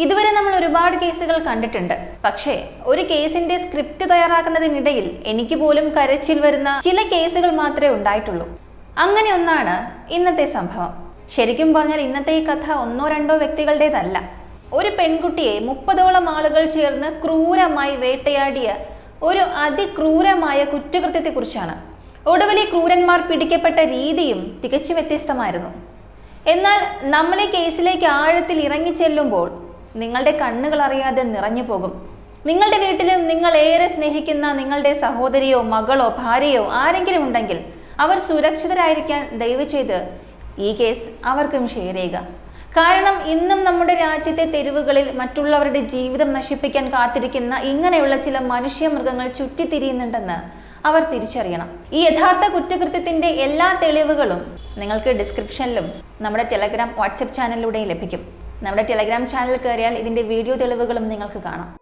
ഇതുവരെ നമ്മൾ ഒരുപാട് കേസുകൾ കണ്ടിട്ടുണ്ട്. പക്ഷേ ഒരു കേസിന്റെ സ്ക്രിപ്റ്റ് തയ്യാറാക്കുന്നതിനിടയിൽ എനിക്ക് പോലും കരച്ചിൽ വരുന്ന ചില കേസുകൾ മാത്രമേ ഉണ്ടായിട്ടുള്ളൂ. അങ്ങനെ ഒന്നാണ് ഇന്നത്തെ സംഭവം. ശരിക്കും പറഞ്ഞാൽ ഇന്നത്തെ ഈ കഥ ഒന്നോ രണ്ടോ വ്യക്തികളുടേതല്ല. ഒരു പെൺകുട്ടിയെ 30ഓളം ആളുകൾ ചേർന്ന് ക്രൂരമായി വേട്ടയാടിയ ഒരു അതിക്രൂരമായ കുറ്റകൃത്യത്തെക്കുറിച്ചാണ്. ഒടുവിൽ ഈ ക്രൂരന്മാർ പിടിക്കപ്പെട്ട രീതിയും തികച്ചും വ്യത്യസ്തമായിരുന്നു. എന്നാൽ നമ്മൾ ഈ കേസിലേക്ക് ആഴത്തിൽ ഇറങ്ങിച്ചെല്ലുമ്പോൾ നിങ്ങളുടെ കണ്ണുകൾ അറിയാതെ നിറഞ്ഞു പോകും. നിങ്ങളുടെ വീട്ടിലും നിങ്ങൾ ഏറെ സ്നേഹിക്കുന്ന നിങ്ങളുടെ സഹോദരിയോ മകളോ ഭാര്യയോ ആരെങ്കിലും ഉണ്ടെങ്കിൽ അവർ സുരക്ഷിതരായിരിക്കാൻ ദയവ് ചെയ്ത് ഈ കേസ് അവർക്കും ഷെയർ ചെയ്യുക. കാരണം ഇന്നും നമ്മുടെ രാജ്യത്തെ തെരുവുകളിൽ മറ്റുള്ളവരുടെ ജീവിതം നശിപ്പിക്കാൻ കാത്തിരിക്കുന്ന ഇങ്ങനെയുള്ള ചില മനുഷ്യമൃഗങ്ങൾ ചുറ്റിത്തിരിയുന്നുണ്ടെന്ന് അവർ തിരിച്ചറിയണം. ഈ യഥാർത്ഥ കുറ്റകൃത്യത്തിന്റെ എല്ലാ തെളിവുകളും നിങ്ങൾക്ക് ഡിസ്ക്രിപ്ഷനിലും നമ്മുടെ ടെലഗ്രാം വാട്സപ്പ് ചാനലിലൂടെയും ലഭിക്കും. നമ്മുടെ ടെലഗ്രാം ചാനൽ കയറിയാൽ ഇതിന്റെ വീഡിയോ തെളിവുകളും നിങ്ങൾക്ക് കാണാം.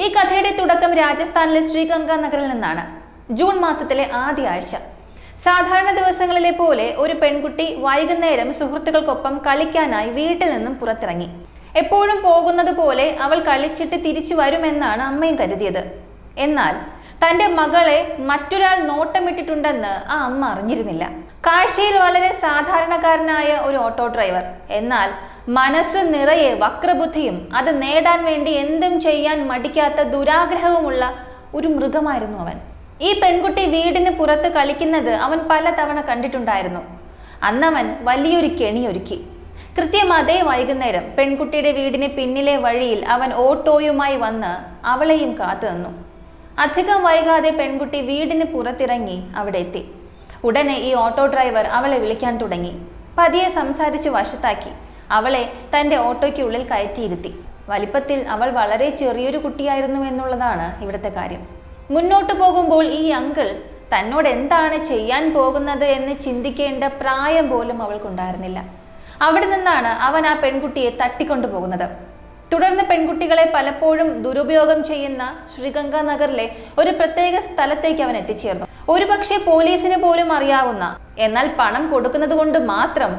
ഈ കഥയുടെ തുടക്കം രാജസ്ഥാനിലെ ശ്രീഗംഗ നഗറിൽ നിന്നാണ്. ജൂൺ മാസത്തിലെ ആദ്യ ആഴ്ച. സാധാരണ ദിവസങ്ങളിലെ പോലെ ഒരു പെൺകുട്ടി വൈകുന്നേരം സുഹൃത്തുക്കൾക്കൊപ്പം കളിക്കാനായി വീട്ടിൽ നിന്നും പുറത്തിറങ്ങി. എപ്പോഴും പോകുന്നത് പോലെ അവൾ കളിച്ചിട്ട് തിരിച്ചു വരുമെന്നാണ് അമ്മയും കരുതിയത്. എന്നാൽ തൻ്റെ മകളെ മറ്റൊരാൾ നോട്ടമിട്ടിട്ടുണ്ടെന്ന് ആ അമ്മ അറിഞ്ഞിരുന്നില്ല. കാഴ്ചയിൽ വളരെ സാധാരണക്കാരനായ ഒരു ഓട്ടോ ഡ്രൈവർ, എന്നാൽ മനസ്സ് നിറയെ വക്രബുദ്ധിയും അത് നേടാൻ വേണ്ടി എന്തും ചെയ്യാൻ മടിക്കാത്ത ദുരാഗ്രഹവുമുള്ള ഒരു മൃഗമായിരുന്നു അവൻ. ഈ പെൺകുട്ടി വീടിന് പുറത്ത് കളിക്കുന്നത് അവൻ പലതവണ കണ്ടിട്ടുണ്ടായിരുന്നു. അന്നവൻ വലിയൊരു കെണിയൊരുക്കി. കൃത്യം അതേ വൈകുന്നേരം പെൺകുട്ടിയുടെ വീടിന് പിന്നിലെ വഴിയിൽ അവൻ ഓട്ടോയുമായി വന്ന് അവളെയും കാത്തു നിന്നു. അധികം വൈകാതെ പെൺകുട്ടി വീടിന് പുറത്തിറങ്ങി അവിടെ എത്തി. ഉടനെ ഈ ഓട്ടോ ഡ്രൈവർ അവളെ വിളിക്കാൻ തുടങ്ങി. പതിയെ സംസാരിച്ച് വശത്താക്കി അവളെ തൻ്റെ ഓട്ടോയ്ക്കുള്ളിൽ കയറ്റിയിരുത്തി. വലിപ്പത്തിൽ അവൾ വളരെ ചെറിയൊരു കുട്ടിയായിരുന്നു എന്നുള്ളതാണ് ഇവിടുത്തെ കാര്യം. മുന്നോട്ട് പോകുമ്പോൾ ഈ അങ്കിൾ തന്നോട് എന്താണ് ചെയ്യാൻ പോകുന്നത് എന്ന് ചിന്തിക്കേണ്ട പ്രായം പോലും അവൾക്കുണ്ടായിരുന്നില്ല. അവിടെ നിന്നാണ് അവൻ ആ പെൺകുട്ടിയെ തട്ടിക്കൊണ്ടുപോകുന്നത്. തുടർന്ന് പെൺകുട്ടികളെ പലപ്പോഴും ദുരുപയോഗം ചെയ്യുന്ന ശ്രീഗംഗ നഗറിലെ ഒരു പ്രത്യേക സ്ഥലത്തേക്ക് അവൻ എത്തിച്ചേർന്നു. ഒരുപക്ഷെ പോലീസിന് പോലും അറിയാവുന്ന, എന്നാൽ പണം കൊടുക്കുന്നത് കൊണ്ട് മാത്രം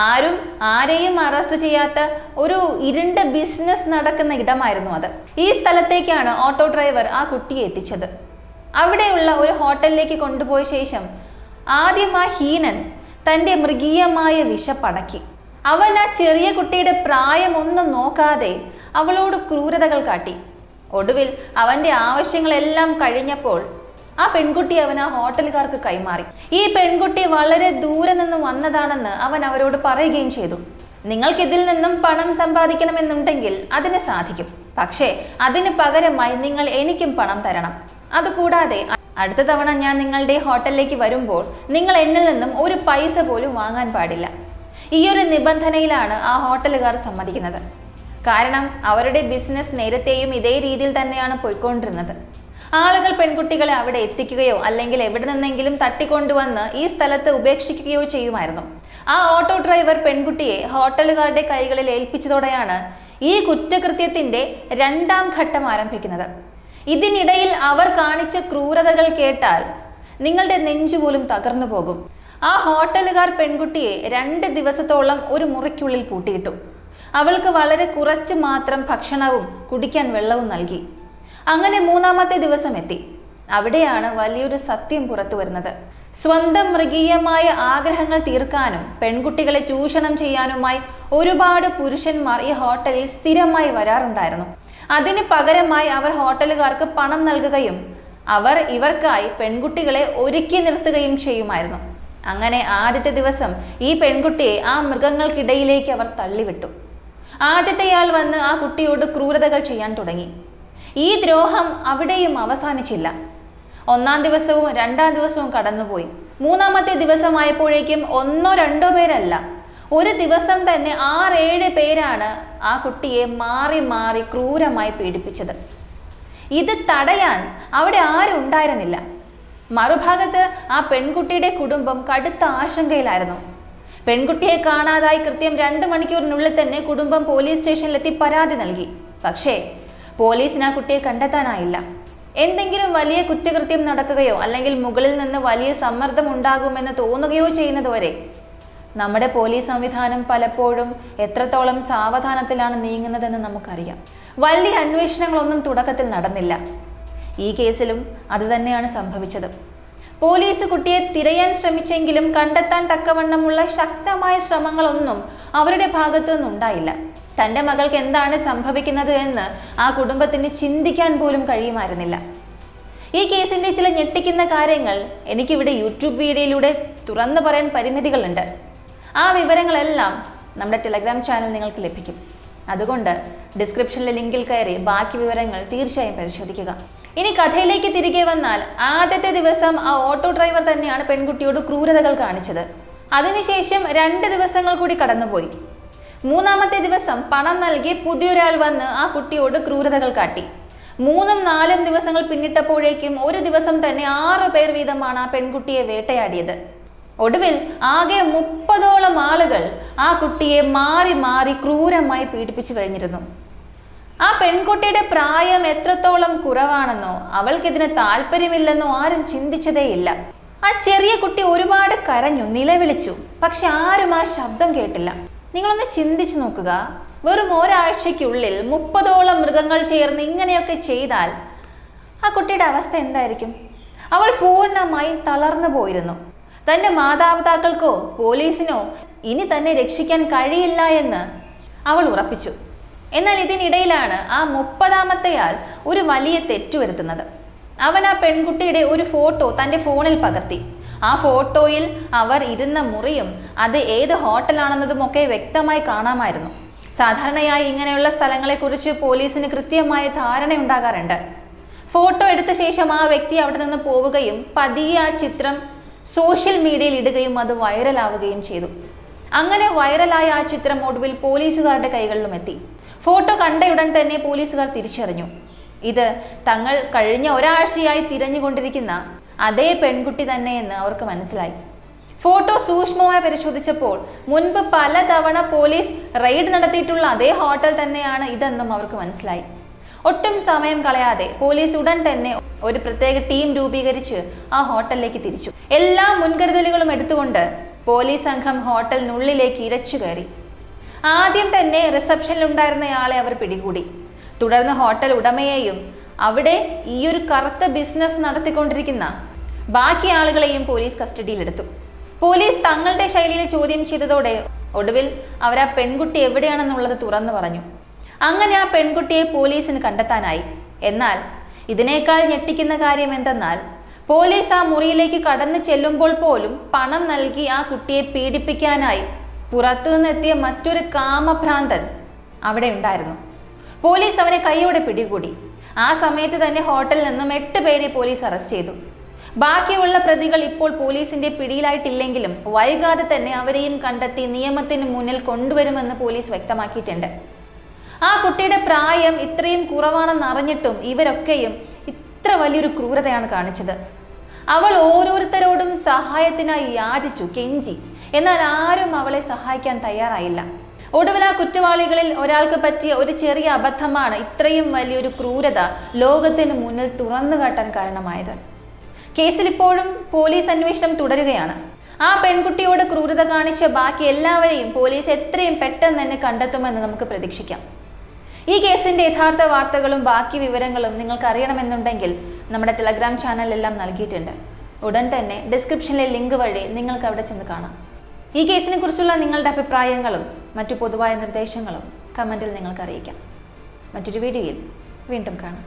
ആരും ആരെയും അറസ്റ്റ് ചെയ്യാത്ത ഒരു ഇരുണ്ട ബിസിനസ് നടക്കുന്ന ഇടമായിരുന്നു അത്. ഈ സ്ഥലത്തേക്കാണ് ഓട്ടോ ഡ്രൈവർ ആ കുട്ടിയെ എത്തിച്ചത്. അവിടെയുള്ള ഒരു ഹോട്ടലിലേക്ക് കൊണ്ടുപോയ ശേഷം ആദ്യം ആ ഹീനൻ തൻ്റെ മൃഗീയമായ വിശപ്പടക്കി. അവൻ ആ ചെറിയ കുട്ടിയുടെ പ്രായമൊന്നും നോക്കാതെ അവളോട് ക്രൂരതകൾ കാട്ടി. ഒടുവിൽ അവൻ്റെ ആവശ്യങ്ങളെല്ലാം കഴിഞ്ഞപ്പോൾ ആ പെൺകുട്ടി അവൻ ആ ഹോട്ടലുകാർക്ക് കൈമാറി. ഈ പെൺകുട്ടി വളരെ ദൂരെ നിന്ന് വന്നതാണെന്ന് അവൻ അവരോട് പറയുകയും ചെയ്തു. നിങ്ങൾക്കിതിൽ നിന്നും പണം സമ്പാദിക്കണമെന്നുണ്ടെങ്കിൽ അതിന് സാധിക്കും. പക്ഷേ അതിന് പകരമായി നിങ്ങൾ എനിക്കും പണം തരണം. അതുകൂടാതെ അടുത്ത തവണ ഞാൻ നിങ്ങളുടെ ഹോട്ടലിലേക്ക് വരുമ്പോൾ നിങ്ങൾ എന്നിൽ നിന്നും ഒരു പൈസ പോലും വാങ്ങാൻ പാടില്ല. ഈ ഒരു നിബന്ധനയിലാണ് ആ ഹോട്ടലുകാർ സമ്മതിക്കുന്നത്. കാരണം അവരുടെ ബിസിനസ് നേരത്തെയും ഇതേ രീതിയിൽ തന്നെയാണ് പോയിക്കൊണ്ടിരുന്നത്. ആളുകൾ പെൺകുട്ടികളെ അവിടെ എത്തിക്കുകയോ അല്ലെങ്കിൽ എവിടെ നിന്നെങ്കിലും തട്ടിക്കൊണ്ടുവന്ന് ഈ സ്ഥലത്ത് ഉപേക്ഷിക്കുകയോ ചെയ്യുമായിരുന്നു. ആ ഓട്ടോ ഡ്രൈവർ പെൺകുട്ടിയെ ഹോട്ടലുകാരുടെ കൈകളിൽ ഏൽപ്പിച്ചതോടെയാണ് ഈ കുറ്റകൃത്യത്തിന്റെ രണ്ടാം ഘട്ടം ആരംഭിക്കുന്നത്. ഇതിനിടയിൽ അവർ കാണിച്ച ക്രൂരതകൾ കേട്ടാൽ നിങ്ങളുടെ നെഞ്ചുപോലും തകർന്നു പോകും. ആ ഹോട്ടലുകാർ പെൺകുട്ടിയെ 2 ദിവസത്തോളം ഒരു മുറിക്കുള്ളിൽ പൂട്ടിയിട്ടു. അവൾക്ക് വളരെ കുറച്ച് മാത്രം ഭക്ഷണവും കുടിക്കാൻ വെള്ളവും നൽകി. അങ്ങനെ 3ാമത്തെ ദിവസം എത്തി. അവിടെയാണ് വലിയൊരു സത്യം പുറത്തു വരുന്നത്. സ്വന്തം മൃഗീയമായ ആഗ്രഹങ്ങൾ തീർക്കാനും പെൺകുട്ടികളെ ചൂഷണം ചെയ്യാനുമായി ഒരുപാട് പുരുഷന്മാർ ഈ ഹോട്ടലിൽ സ്ഥിരമായി വരാറുണ്ടായിരുന്നു. അതിന് പകരമായി അവർ ഹോട്ടലുകാർക്ക് പണം നൽകുകയും അവർ ഇവർക്കായി പെൺകുട്ടികളെ ഒരുക്കി നിർത്തുകയും ചെയ്യുമായിരുന്നു. അങ്ങനെ ആദ്യത്തെ ദിവസം ഈ പെൺകുട്ടിയെ ആ മൃഗങ്ങൾക്കിടയിലേക്ക് അവർ തള്ളിവിട്ടു. ആദ്യത്തെയാൾ വന്ന് ആ കുട്ടിയോട് ക്രൂരതകൾ ചെയ്യാൻ തുടങ്ങി. ഈ ദ്രോഹം അവിടെയും അവസാനിച്ചില്ല. 1ാം ദിവസവും 2ാം ദിവസവും കടന്നുപോയി. 3ാമത്തെ ദിവസമായപ്പോഴേക്കും 1 2 പേരല്ല, ഒരു ദിവസം തന്നെ 6 7 പേരാണ് ആ കുട്ടിയെ മാറി മാറി ക്രൂരമായി പീഡിപ്പിച്ചത്. ഇത് തടയാൻ അവിടെ ആരും ഉണ്ടായിരുന്നില്ല. മറുഭാഗത്ത് ആ പെൺകുട്ടിയുടെ കുടുംബം കടുത്ത ആശങ്കയിലായിരുന്നു. പെൺകുട്ടിയെ കാണാതായി കൃത്യം 2 മണിക്കൂറിനുള്ളിൽ തന്നെ കുടുംബം പോലീസ് സ്റ്റേഷനിലെത്തി പരാതി നൽകി. പക്ഷേ പോലീസിന് ആ കുട്ടിയെ കണ്ടെത്താനായില്ല. എന്തെങ്കിലും വലിയ കുറ്റകൃത്യം നടക്കുകയോ അല്ലെങ്കിൽ മുകളിൽ നിന്ന് വലിയ സമ്മർദ്ദം ഉണ്ടാകുമെന്ന് തോന്നുകയോ ചെയ്യുന്നതുവരെ നമ്മുടെ പോലീസ് സംവിധാനം പലപ്പോഴും എത്രത്തോളം സാവധാനത്തിലാണ് നീങ്ങുന്നതെന്ന് നമുക്കറിയാം. വലിയ അന്വേഷണങ്ങളൊന്നും തുടക്കത്തിൽ നടന്നില്ല. ഈ കേസിലും അതുതന്നെയാണ് സംഭവിച്ചത്. പോലീസ് കുട്ടിയെ തിരയാൻ ശ്രമിച്ചെങ്കിലും കണ്ടെത്താൻ തക്കവണ്ണമുള്ള ശക്തമായ ശ്രമങ്ങളൊന്നും അവരുടെ ഭാഗത്തു നിന്നുണ്ടായില്ല. തൻ്റെ മകൾക്ക് എന്താണ് സംഭവിക്കുന്നത് എന്ന് ആ കുടുംബത്തിന് ചിന്തിക്കാൻ പോലും കഴിയുമായിരുന്നില്ല. ഈ കേസിന്റെ ചില ഞെട്ടിക്കുന്ന കാര്യങ്ങൾ എനിക്കിവിടെ യൂട്യൂബ് വീഡിയോയിലൂടെ തുറന്നു പറയാൻ പരിമിതികളുണ്ട്. ആ വിവരങ്ങളെല്ലാം നമ്മുടെ ടെലഗ്രാം ചാനൽ നിങ്ങൾക്ക് ലഭിക്കും. അതുകൊണ്ട് ഡിസ്ക്രിപ്ഷനിലെ ലിങ്കിൽ കയറി ബാക്കി വിവരങ്ങൾ തീർച്ചയായും പരിശോധിക്കുക. ഇനി കഥയിലേക്ക് തിരികെ വന്നാൽ, ആദ്യത്തെ ദിവസം ആ ഓട്ടോ ഡ്രൈവർ തന്നെയാണ് പെൺകുട്ടിയോട് ക്രൂരതകൾ കാണിച്ചത്. അതിനുശേഷം 2 ദിവസങ്ങൾ കൂടി കടന്നുപോയി. 3-ാമത്തെ ദിവസം പണം നൽകി പുതിയൊരാൾ വന്ന് ആ കുട്ടിയോട് ക്രൂരതകൾ കാട്ടി. 3-4 ദിവസങ്ങൾ പിന്നിട്ടപ്പോഴേക്കും ഒരു ദിവസം തന്നെ 6 പേർ വീതമാണ് ആ പെൺകുട്ടിയെ വേട്ടയാടിയത്. ഒടുവിൽ ആകെ 30ഓളം ആളുകൾ ആ കുട്ടിയെ മാറി മാറി ക്രൂരമായി പീഡിപ്പിച്ചു കഴിഞ്ഞിരുന്നു. ആ പെൺകുട്ടിയുടെ പ്രായം എത്രത്തോളം കുറവാണെന്നോ അവൾക്കിതിന് താല്പര്യമില്ലെന്നോ ആരും ചിന്തിച്ചതേയില്ല. ആ ചെറിയ കുട്ടി ഒരുപാട് കരഞ്ഞു, നിലവിളിച്ചു. പക്ഷെ ആരും ആ ശബ്ദം കേട്ടില്ല. നിങ്ങളൊന്ന് ചിന്തിച്ചു നോക്കുക. വെറും ഒരാഴ്ചയ്ക്കുള്ളിൽ 30ഓളം മൃഗങ്ങൾ ചേർന്ന് ഇങ്ങനെയൊക്കെ ചെയ്താൽ ആ കുട്ടിയുടെ അവസ്ഥ എന്തായിരിക്കും? അവൾ പൂർണ്ണമായി തളർന്നു പോയിരുന്നു. തൻ്റെ മാതാപിതാക്കൾക്കോ പോലീസിനോ ഇനി തന്നെ രക്ഷിക്കാൻ കഴിയില്ല എന്ന് അവൾ ഉറപ്പിച്ചു. എന്നാൽ ഇതിനിടയിലാണ് ആ 30ാമത്തെയാൾ ഒരു വലിയ തെറ്റു വരുത്തുന്നത്. അവൻ ആ പെൺകുട്ടിയുടെ ഒരു ഫോട്ടോ തൻ്റെ ഫോണിൽ പകർത്തി. ആ ഫോട്ടോയിൽ അവർ ഇരുന്ന മുറിയും അത് ഏത് ഹോട്ടലാണെന്നതുമൊക്കെ വ്യക്തമായി കാണാമായിരുന്നു. സാധാരണയായി ഇങ്ങനെയുള്ള സ്ഥലങ്ങളെക്കുറിച്ച് പോലീസിന് കൃത്യമായ ധാരണയുണ്ടാകാറുണ്ട്. ഫോട്ടോ എടുത്ത ശേഷം ആ വ്യക്തി അവിടെ നിന്ന് പോവുകയും പതിയെ ആ ചിത്രം സോഷ്യൽ മീഡിയയിൽ ഇടുകയും അത് വൈറലാവുകയും ചെയ്തു. അങ്ങനെ വൈറലായ ആ ചിത്രം ഒടുവിൽ പോലീസുകാരുടെ കൈകളിലും എത്തി. ഫോട്ടോ കണ്ടയുടൻ തന്നെ പോലീസുകാർ തിരിച്ചറിഞ്ഞു, ഇത് തങ്ങൾ കഴിഞ്ഞ ഒരാഴ്ചയായി തിരഞ്ഞുകൊണ്ടിരിക്കുന്ന അതേ പെൺകുട്ടി തന്നെയെന്ന് അവർക്ക് മനസ്സിലായി. ഫോട്ടോ സൂക്ഷ്മമായി പരിശോധിച്ചപ്പോൾ മുൻപ് പലതവണ പോലീസ് റെയ്ഡ് നടത്തിയിട്ടുള്ള അതേ ഹോട്ടൽ തന്നെയാണ് ഇതെന്നും അവർക്ക് മനസ്സിലായി. ഒട്ടും സമയം കളയാതെ പോലീസ് ഉടൻ തന്നെ ഒരു പ്രത്യേക ടീം രൂപീകരിച്ച് ആ ഹോട്ടലിലേക്ക് തിരിച്ചു. എല്ലാ മുൻകരുതലുകളും എടുത്തുകൊണ്ട് പോലീസ് സംഘം ഹോട്ടലിനുള്ളിലേക്ക് ഇരച്ചു കയറി. ആദ്യം തന്നെ റിസപ്ഷനിലുണ്ടായിരുന്നയാളെ അവർ പിടികൂടി. തുടർന്ന് ഹോട്ടൽ ഉടമയെയും അവിടെ ഈയൊരു കറുത്ത ബിസിനസ് നടത്തിക്കൊണ്ടിരിക്കുന്ന ബാക്കി ആളുകളെയും പോലീസ് കസ്റ്റഡിയിലെടുത്തു. പോലീസ് തങ്ങളുടെ ശൈലിയിൽ ചോദ്യം ചെയ്തതോടെ ഒടുവിൽ അവർ ആ പെൺകുട്ടി എവിടെയാണെന്നുള്ളത് തുറന്നു പറഞ്ഞു. അങ്ങനെ ആ പെൺകുട്ടിയെ പോലീസിന് കണ്ടെത്താനായി. എന്നാൽ ഇതിനേക്കാൾ ഞെട്ടിക്കുന്ന കാര്യം എന്തെന്നാൽ, പോലീസ് ആ മുറിയിലേക്ക് കടന്നു ചെല്ലുമ്പോൾ പോലും പണം നൽകി ആ കുട്ടിയെ പീഡിപ്പിക്കാനായി പുറത്തുനിന്നെത്തിയ മറ്റൊരു കാമഭ്രാന്തൻ അവിടെ ഉണ്ടായിരുന്നു. പോലീസ് അവനെ കൈയോടെ പിടികൂടി. ആ സമയത്ത് തന്നെ ഹോട്ടലിൽ നിന്നും 8 പേരെ പോലീസ് അറസ്റ്റ് ചെയ്തു. ബാക്കിയുള്ള പ്രതികൾ ഇപ്പോൾ പോലീസിന്റെ പിടിയിലായിട്ടില്ലെങ്കിലും വൈകാതെ തന്നെ അവരെയും കണ്ടെത്തി നിയമത്തിന് മുന്നിൽ കൊണ്ടുവരുമെന്ന് പോലീസ് വ്യക്തമാക്കിയിട്ടുണ്ട്. ആ കുട്ടിയുടെ പ്രായം ഇത്രയും കുറവാണെന്നറിഞ്ഞിട്ടും ഇവരൊക്കെയും ഇത്ര വലിയൊരു ക്രൂരതയാണ് കാണിച്ചത്. അവൾ ഓരോരുത്തരോടും സഹായത്തിനായി യാചിച്ചു, കെഞ്ചി. എന്നാൽ ആരും അവളെ സഹായിക്കാൻ തയ്യാറായില്ല. ഒടുവിൽ ആ കുറ്റവാളികളിൽ ഒരാൾക്ക് പറ്റിയ ഒരു ചെറിയ അബദ്ധമാണ് ഇത്രയും വലിയൊരു ക്രൂരത ലോകത്തിന് മുന്നിൽ തുറന്നു കാട്ടാൻ കാരണമായത്. കേസിൽ ഇപ്പോഴും പോലീസ് അന്വേഷണം തുടരുകയാണ്. ആ പെൺകുട്ടിയോട് ക്രൂരത കാണിച്ച ബാക്കി എല്ലാവരെയും പോലീസ് എത്രയും പെട്ടെന്ന് തന്നെ കണ്ടെത്തുമെന്ന് നമുക്ക് പ്രതീക്ഷിക്കാം. ഈ കേസിന്റെ യഥാർത്ഥ വാർത്തകളും ബാക്കി വിവരങ്ങളും നിങ്ങൾക്ക് അറിയണമെന്നുണ്ടെങ്കിൽ നമ്മുടെ ടെലഗ്രാം ചാനലിലെല്ലാം നൽകിയിട്ടുണ്ട്. ഉടൻ തന്നെ ഡിസ്ക്രിപ്ഷനിലെ ലിങ്ക് വഴി നിങ്ങൾക്ക് അവിടെ ചെന്ന് കാണാം. ഈ കേസിനെ കുറിച്ചുള്ള നിങ്ങളുടെ അഭിപ്രായങ്ങളും മറ്റു പൊതുവായ നിർദ്ദേശങ്ങളും കമൻറ്റിൽ നിങ്ങൾക്ക് അറിയിക്കാം. മറ്റൊരു വീഡിയോയിൽ വീണ്ടും കാണാം.